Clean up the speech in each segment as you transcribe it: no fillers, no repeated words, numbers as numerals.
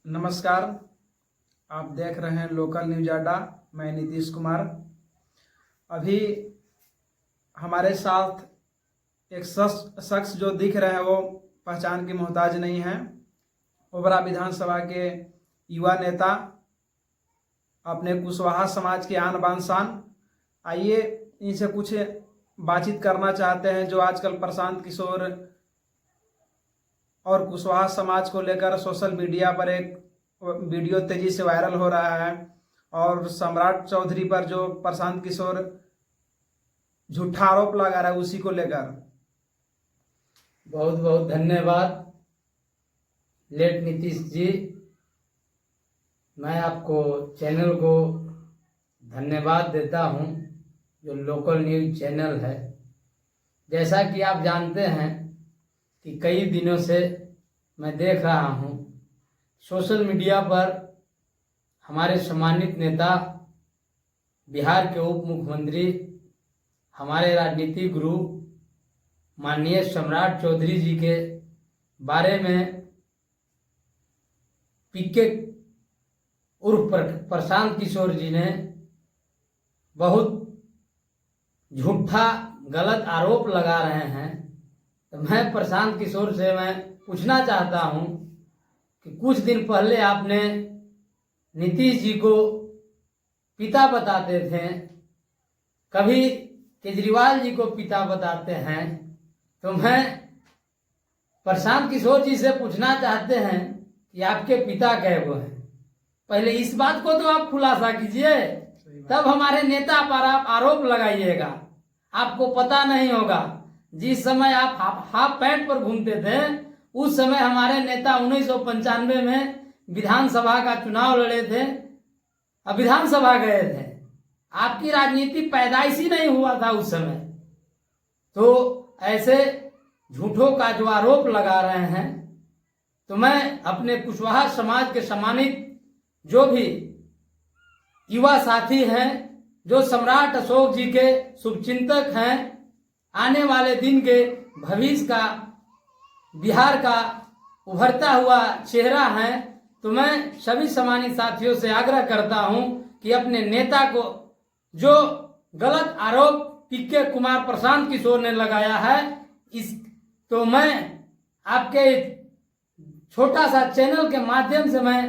नमस्कार। आप देख रहे हैं लोकल न्यूज अड्डा। मैं नीतीश कुमार। अभी हमारे साथ एक शख्स जो दिख रहे हैं वो पहचान के मोहताज नहीं हैं। ओबरा विधानसभा के युवा नेता, अपने कुशवाहा समाज के आन बान शान। आइए इनसे कुछ बातचीत करना चाहते हैं जो आजकल प्रशांत किशोर और कुशवाहा समाज को लेकर सोशल मीडिया पर एक वीडियो तेजी से वायरल हो रहा है और सम्राट चौधरी पर जो प्रशांत किशोर झूठा आरोप लगा रहा है उसी को लेकर। बहुत बहुत धन्यवाद लेट नीतीश जी। मैं आपको चैनल को धन्यवाद देता हूं, जो लोकल न्यूज चैनल है। जैसा कि आप जानते हैं कि कई दिनों से मैं देख रहा हूं सोशल मीडिया पर हमारे सम्मानित नेता, बिहार के उप मुख्यमंत्री, हमारे राजनीतिक गुरु माननीय सम्राट चौधरी जी के बारे में पीके उर्फ प्रशांत किशोर जी ने बहुत झूठा गलत आरोप लगा रहे हैं। तो मैं प्रशांत किशोर से मैं पूछना चाहता हूं कि कुछ दिन पहले आपने नीतीश जी को पिता बताते थे, कभी केजरीवाल जी को पिता बताते हैं, तो मैं प्रशांत किशोर जी से पूछना चाहते हैं कि आपके पिता कैसे हैं। पहले इस बात को तो आप खुलासा कीजिए, तब हमारे नेता पर आप आरोप लगाइएगा। आपको पता नहीं होगा, जिस समय आप हाफ पैंट पर घूमते थे उस समय हमारे नेता 1995 में विधानसभा का चुनाव लड़े थे और विधानसभा गए थे। आपकी राजनीति पैदाइश ही नहीं हुआ था उस समय। तो ऐसे झूठों का जो आरोप लगा रहे हैं, तो मैं अपने कुशवाहा समाज के सम्मानित जो भी युवा साथी हैं, जो सम्राट अशोक जी के शुभचिंतक हैं, आने वाले दिन के भविष्य का, बिहार का उभरता हुआ चेहरा है, तो मैं सभी सम्मानित साथियों से आग्रह करता हूं कि अपने नेता को जो गलत आरोप पीके कुमार प्रशांत किशोर ने लगाया है, तो मैं आपके छोटा सा चैनल के माध्यम से मैं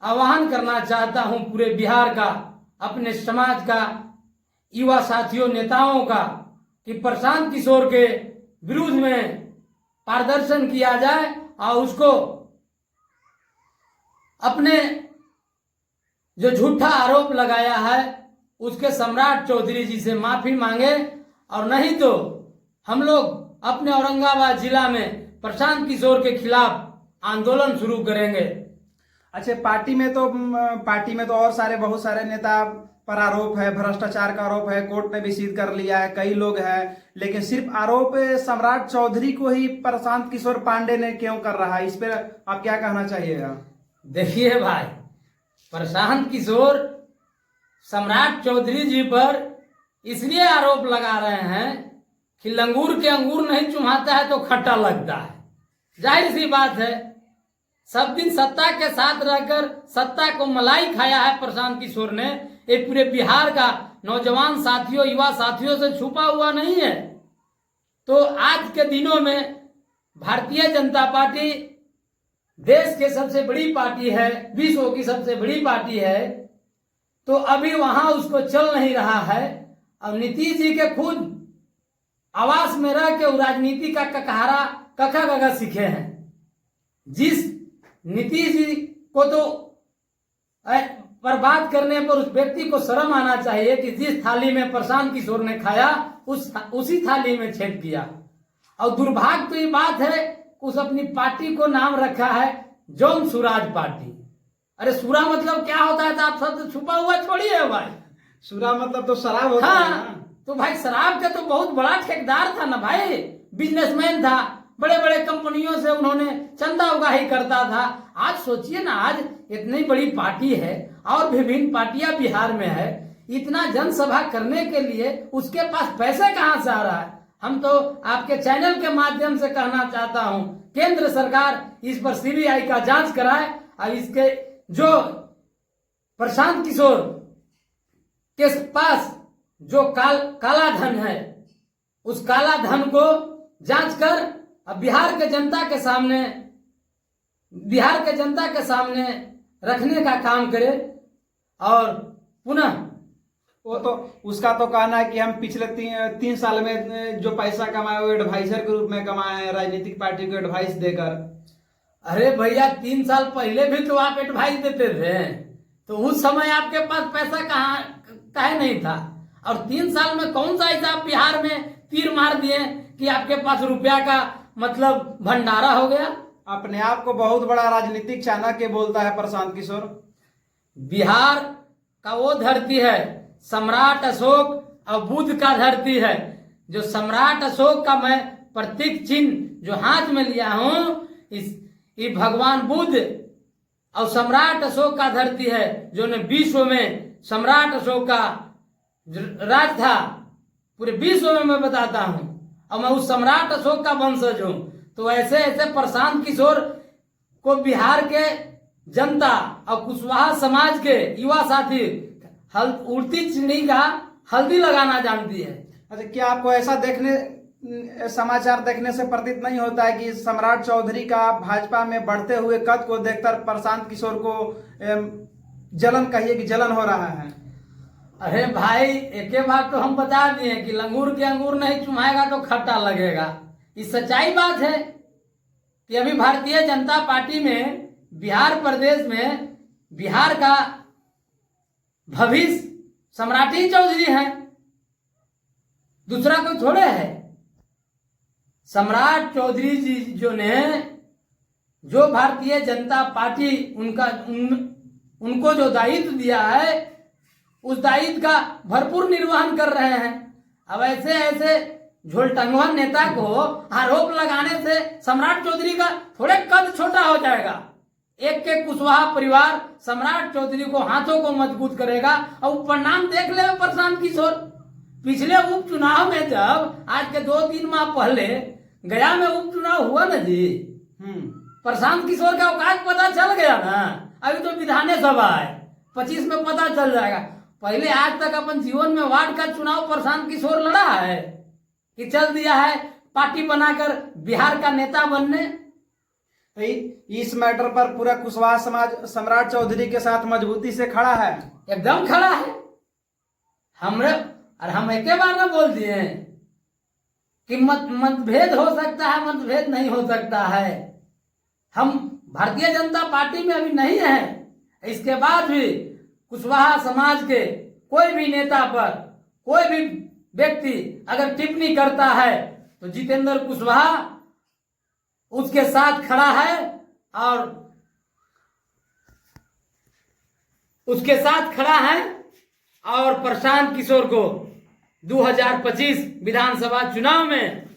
आह्वान करना चाहता हूं पूरे बिहार का, अपने समाज का, युवा साथियों, नेताओं का, कि प्रशांत किशोर के विरुद्ध में प्रदर्शन किया जाए और उसको अपने जो झूठा आरोप लगाया है उसके सम्राट चौधरी जी से माफी मांगे, और नहीं तो हम लोग अपने औरंगाबाद जिला में प्रशांत किशोर के खिलाफ आंदोलन शुरू करेंगे। अच्छा, पार्टी में तो और बहुत सारे नेता पर आरोप है, भ्रष्टाचार का आरोप है, कोर्ट ने भी सिद्ध कर लिया है, कई लोग हैं, लेकिन सिर्फ आरोप सम्राट चौधरी को ही प्रशांत किशोर पांडे ने क्यों कर रहा है? इस पर आप क्या कहना चाहिएगा? देखिए भाई, प्रशांत किशोर सम्राट चौधरी जी पर इसलिए आरोप लगा रहे हैं कि लंगूर के अंगूर नहीं चुमाता है तो खट्टा लगता है। जाहिर सी बात है, सब दिन सत्ता के साथ रहकर सत्ता को मलाई खाया है प्रशांत किशोर ने। ये पूरे बिहार का नौजवान साथियों, युवा साथियों से छुपा हुआ नहीं है। तो आज के दिनों में भारतीय जनता पार्टी देश के सबसे बड़ी पार्टी है, विश्व की सबसे बड़ी पार्टी है, तो अभी वहां उसको चल नहीं रहा है। अब नीतीश जी के खुद आवास में रह के राजनीति का ककहारा कखा सीखे हैं। जिस नीतीश जी को तो पर बात करने पर उस व्यक्ति को शर्म आना चाहिए कि जिस थाली में प्रशांत किशोर ने खाया उसी थाली में छेद किया। और दुर्भाग्य तो ये बात है, उस अपनी पार्टी को नाम रखा है जौन सुराज पार्टी। अरे सुरा मतलब क्या होता है? तो आप सब छुपा हुआ छोड़िए भाई। सुरा मतलब तो शराब होता है ना? तो भाई शराब का तो बहुत बड़ा ठेकेदार था ना भाई, बिजनेसमैन था, बड़े बड़े कंपनियों से उन्होंने चंदा उगाही करता था। आज सोचिए ना, आज इतनी बड़ी पार्टी है और विभिन्न पार्टियां बिहार में है, इतना जनसभा करने के लिए उसके पास पैसे कहां से आ रहा है? हम तो आपके चैनल के माध्यम से कहना चाहता हूं, केंद्र सरकार इस पर सीबीआई का जांच कराए अब इसके जो प्रशांत किशोर के पास जो काला धन है, उस काला धन को जांच कर अब बिहार के जनता के सामने रखने का काम करे। और पुनः वो तो उसका तो कहना है कि हम पिछले 3 साल में जो पैसा कमाए वो एडवाइजर के रूप में कमाए हैं, राजनीतिक पार्टी को एडवाइस देकर। अरे भैया 3 साल पहले भी तो आप एडवाइस देते थे, तो उस समय आपके पास पैसा काहे नहीं था? और 3 साल में कौन सा ऐसा आप बिहार में तीर मार दिए कि आपके पास रुपया का मतलब भंडारा हो गया? अपने आप को बहुत बड़ा राजनीतिक चाणक्य बोलता है प्रशांत किशोर। बिहार का वो धरती है, सम्राट अशोक और बुद्ध का धरती है। जो सम्राट अशोक का मैं प्रतीक चिन्ह जो हाथ में लिया हूं, ये भगवान बुद्ध और सम्राट अशोक का धरती है, जो ने विश्व में सम्राट अशोक का राज था, पूरे विश्व में मैं बताता हूं, और मैं उस सम्राट अशोक का वंशज हूं। तो ऐसे ऐसे प्रशांत किशोर को बिहार के जनता और कुशवाहा समाज के युवा साथी उड़ती चिड़ी का हल्दी लगाना जानती है। अच्छा, क्या आपको ऐसा समाचार देखने से प्रतीत नहीं होता है कि सम्राट चौधरी का भाजपा में बढ़ते हुए कद को देखकर प्रशांत किशोर को जलन, कहिए कि जलन हो रहा है? अरे भाई, एक बात तो हम बता दिए कि लंगूर के अंगूर नहीं चुमाएगा तो खट्टा लगेगा। ये सच्चाई बात है कि अभी भारतीय जनता पार्टी में बिहार प्रदेश में बिहार का भविष्य सम्राटी चौधरी है, दूसरा कोई थोड़े है। सम्राट चौधरी जी जो भारतीय जनता पार्टी उनको जो दायित्व दिया है, उस दायित्व का भरपूर निर्वहन कर रहे हैं। अब ऐसे झोलटंगवा नेता को आरोप लगाने से सम्राट चौधरी का थोड़े कद छोटा हो जाएगा। एक के कुशवाहा परिवार सम्राट चौधरी को हाथों को मजबूत करेगा। और परिणाम देख ले प्रशांत किशोर, पिछले उपचुनाव में जब आज के 2-3 माह पहले गया में उपचुनाव हुआ ना जी, प्रशांत किशोर का औकात पता चल गया ना। अभी तो विधानसभा है, 25 में पता चल जाएगा। पहले आज तक अपन जीवन में वार्ड का चुनाव प्रशांत किशोर लड़ा है कि चल दिया है पार्टी बनाकर बिहार का नेता बनने? इस मैटर पर पूरा कुशवाहा समाज सम्राट चौधरी के साथ मजबूती से खड़ा है, एकदम खड़ा है। हम एक बार में बोल दिए कि मतभेद हो सकता है, मतभेद नहीं हो सकता है। हम भारतीय जनता पार्टी में अभी नहीं है, इसके बाद भी कुशवाहा समाज के कोई भी नेता पर कोई भी व्यक्ति अगर टिप्पणी करता है तो जितेंद्र कुशवाहा उसके साथ खड़ा है और उसके साथ खड़ा है। और प्रशांत किशोर को 2025 विधानसभा चुनाव में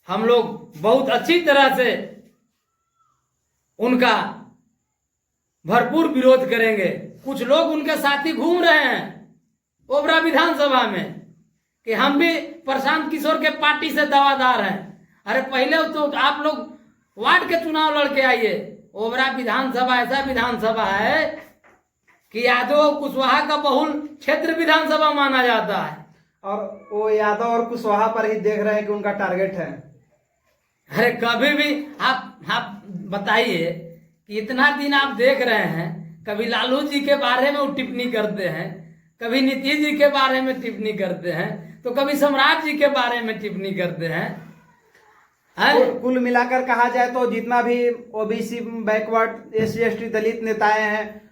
हम लोग बहुत अच्छी तरह से उनका भरपूर विरोध करेंगे। कुछ लोग उनके साथी घूम रहे हैं ओबरा विधानसभा में कि हम भी प्रशांत किशोर के पार्टी से दावादार हैं। अरे पहले तो आप लोग वार्ड के चुनाव लड़के आइए। ओबरा विधानसभा ऐसा विधानसभा है कि यादव कुशवाहा का बहुल क्षेत्र विधानसभा माना जाता है, और वो यादव और कुशवाहा पर ही देख रहे हैं कि उनका टारगेट है। अरे कभी भी आप बताइए कि इतना दिन आप देख रहे हैं, कभी लालू जी के बारे में वो टिप्पणी करते हैं, कभी नीतीश जी के बारे में टिप्पणी करते हैं, तो कभी सम्राट जी के बारे में टिप्पणी करते हैं। कुल मिलाकर कहा जाए तो जितना भी ओबीसी, बैकवर्ड, SC/ST दलित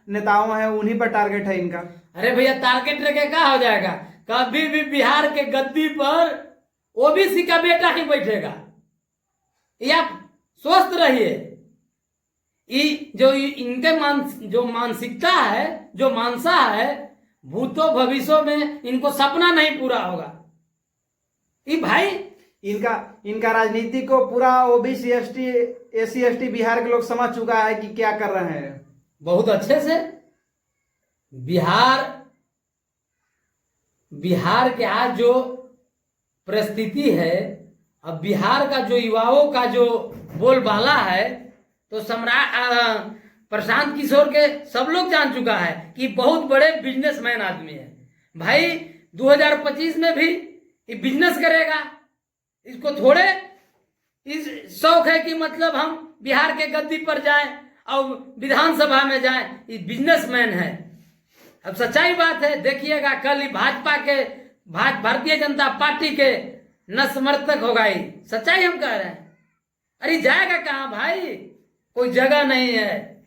नेताओं हैं उन्हीं पर टारगेट है इनका। अरे भैया, टारगेट रखे क्या हो जाएगा? कभी भी बिहार के गद्दी पर ओबीसी का बेटा ही बैठेगा, ये आप स्वस्थ रहिए। जो इनके जो मानसिकता है, जो मानसा है, भूतो भविष्य में इनको सपना नहीं पूरा होगा। ये भाई इनका राजनीति को पूरा ओबीसी, SC/ST बिहार के लोग समझ चुका है कि क्या कर रहे हैं बहुत अच्छे से। बिहार के आज जो परिस्थिति है, अब बिहार का जो युवाओं का जो बोलबाला है, तो प्रशांत किशोर के सब लोग जान चुका है कि बहुत बड़े बिजनेसमैन आदमी है भाई। 2025 में भी ये बिजनेस करेगा। इसको थोड़े इस शौक है कि मतलब हम बिहार के गद्दी पर जाएं और विधानसभा में जाएं। ये बिजनेसमैन है। अब सच्चाई बात है, देखिएगा कल ही भाजपा के भारतीय जनता पार्टी के न समर्थक होगा ही। सच्चाई हम कह रहे हैं। अरे जाएगा कहाँ भाई, कोई जगह नहीं है।